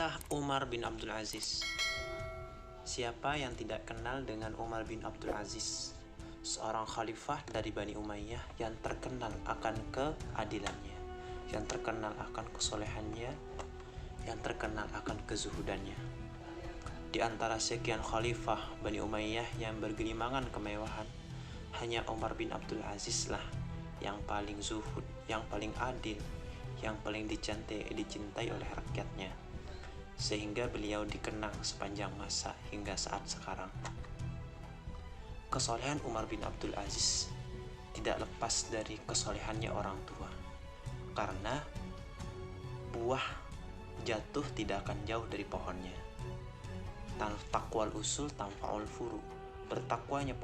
Kisah Umar bin Abdul Aziz. Siapa yang tidak kenal dengan Umar bin Abdul Aziz, seorang khalifah dari Bani Umayyah yang terkenal akan keadilannya, yang terkenal akan kesolehannya, yang terkenal akan kezuhudannya. Di antara sekian khalifah Bani Umayyah yang bergelimangan kemewahan, hanya Umar bin Abdul Aziz lah yang paling zuhud, yang paling adil, yang paling dicintai oleh rakyatnya, sehingga beliau dikenang sepanjang masa hingga saat sekarang. Kesolehan Umar bin Abdul Aziz tidak lepas dari kesolehannya orang tua, karena buah jatuh tidak akan jauh dari pohonnya. Taqwal usul tanfa'ul furu. Bertakwanya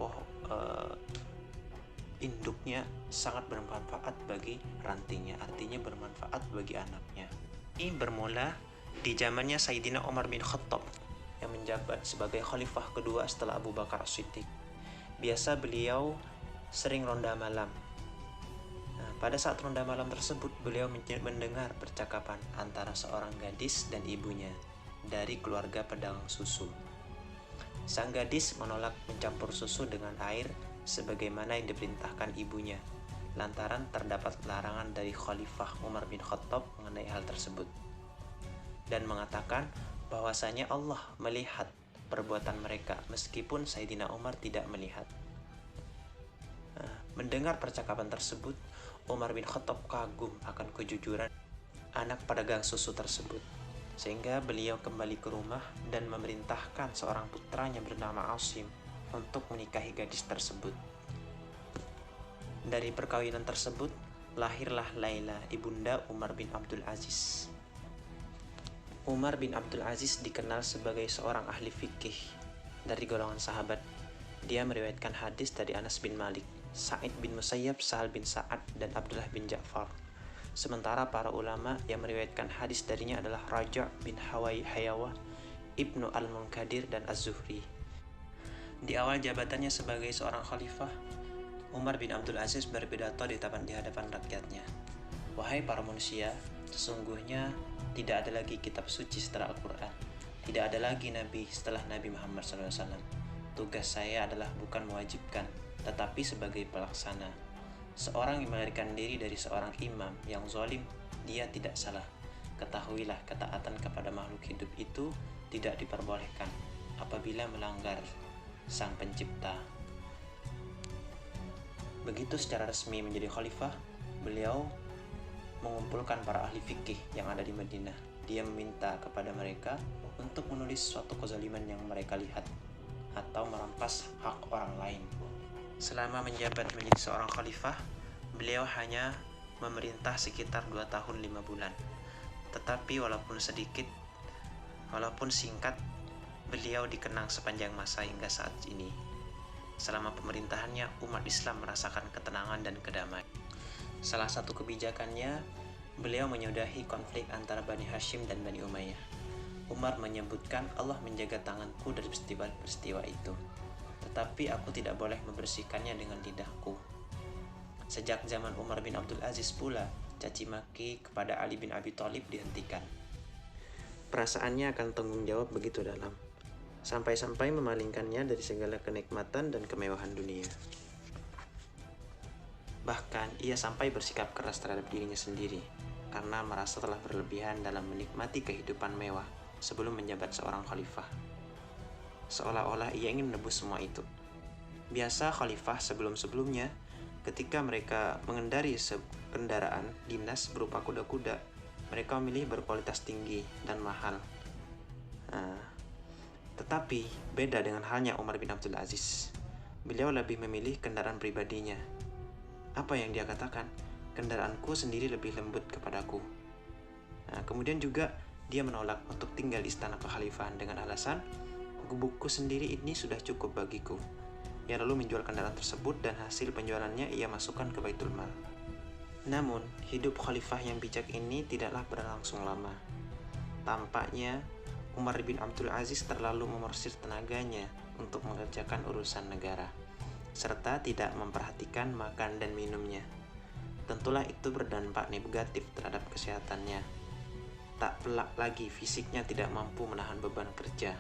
induknya sangat bermanfaat bagi rantingnya, artinya bermanfaat bagi anaknya. Ini bermula di zamannya Sayyidina Umar bin Khattab yang menjabat sebagai khalifah kedua setelah Abu Bakar As-Siddiq. Biasa beliau sering ronda malam. Pada saat ronda malam tersebut, beliau mendengar percakapan antara seorang gadis dan ibunya dari keluarga pedagang susu. Sang gadis menolak mencampur susu dengan air sebagaimana yang diperintahkan ibunya, lantaran terdapat larangan dari Khalifah Umar bin Khattab mengenai hal tersebut, dan mengatakan bahwasanya Allah melihat perbuatan mereka meskipun Sayyidina Umar tidak melihat. Mendengar percakapan tersebut, Umar bin Khattab kagum akan kejujuran anak pedagang susu tersebut, sehingga beliau kembali ke rumah dan memerintahkan seorang putranya bernama Asim untuk menikahi gadis tersebut. Dari perkawinan tersebut lahirlah Laila, ibunda Umar bin Abdul Aziz. Umar bin Abdul Aziz dikenal sebagai seorang ahli fikih dari golongan sahabat. Dia meriwayatkan hadis dari Anas bin Malik, Sa'id bin Musayyab, Sahal bin Sa'ad, dan Abdullah bin Ja'far. Sementara para ulama yang meriwayatkan hadis darinya adalah Raja' bin Hayawah, Ibnu Al-Munkadir, dan Az-Zuhri. Di awal jabatannya sebagai seorang khalifah, Umar bin Abdul Aziz berpidato di hadapan rakyatnya. Wahai para manusia, sesungguhnya tidak ada lagi kitab suci setelah Al-Quran. Tidak ada lagi Nabi setelah Nabi Muhammad SAW. Tugas saya adalah bukan mewajibkan, tetapi sebagai pelaksana. Seorang yang melarikan diri dari seorang imam yang zalim, dia tidak salah. Ketahuilah, ketaatan kepada makhluk hidup itu tidak diperbolehkan apabila melanggar Sang Pencipta. Begitu secara resmi menjadi khalifah, beliau mengumpulkan para ahli fikih yang ada di Madinah. Dia meminta kepada mereka untuk menulis suatu kezaliman yang mereka lihat atau merampas hak orang lain. Selama menjabat menjadi seorang khalifah, beliau hanya memerintah sekitar 2 tahun 5 bulan. Tetapi walaupun sedikit, walaupun singkat, beliau dikenang sepanjang masa hingga saat ini. Selama pemerintahannya, umat Islam merasakan ketenangan dan kedamaian. Salah satu kebijakannya, beliau menyudahi konflik antara Bani Hashim dan Bani Umayyah. Umar menyebutkan, Allah menjaga tanganku dari peristiwa itu, tetapi aku tidak boleh membersihkannya dengan lidahku. Sejak zaman Umar bin Abdul Aziz pula, caci maki kepada Ali bin Abi Thalib dihentikan. Perasaannya akan tanggung jawab begitu dalam, sampai-sampai memalingkannya dari segala kenikmatan dan kemewahan dunia. Bahkan ia sampai bersikap keras terhadap dirinya sendiri karena merasa telah berlebihan dalam menikmati kehidupan mewah sebelum menjabat seorang khalifah. Seolah-olah ia ingin menebus semua itu. Biasa khalifah sebelum-sebelumnya, ketika mereka mengendari kendaraan dinas berupa kuda-kuda, mereka memilih berkualitas tinggi dan mahal. Tetapi beda dengan halnya Umar bin Abdul Aziz. Beliau lebih memilih kendaraan pribadinya. Apa yang dia katakan? Kendaraanku sendiri lebih lembut kepadaku. Kemudian juga dia menolak untuk tinggal di istana kekhalifahan dengan alasan, gubukku sendiri ini sudah cukup bagiku. Ia lalu menjual kendaraan tersebut dan hasil penjualannya ia masukkan ke Baitul Mal. Namun, hidup khalifah yang bijak ini tidaklah berlangsung lama. Tampaknya Umar bin Abdul Aziz terlalu memorsir tenaganya untuk mengerjakan urusan negara, serta tidak memperhatikan makan dan minumnya. Tentulah itu berdampak negatif terhadap kesehatannya. tak pelak lagi, fisiknya tidak mampu menahan beban kerja.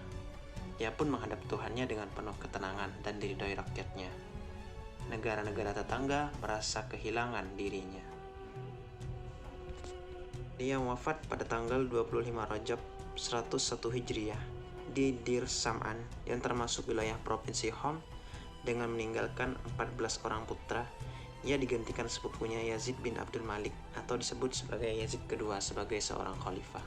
Ia pun menghadap Tuhannya dengan penuh ketenangan dan diridhoi rakyatnya. Negara-negara tetangga merasa kehilangan dirinya. Dia wafat pada tanggal 25 Rajab 101 Hijriah di Dir Sam'an yang termasuk wilayah Provinsi Homs dengan meninggalkan 14 orang putra. Ia digantikan sepupunya Yazid bin Abdul Malik atau disebut sebagai Yazid kedua sebagai seorang khalifah.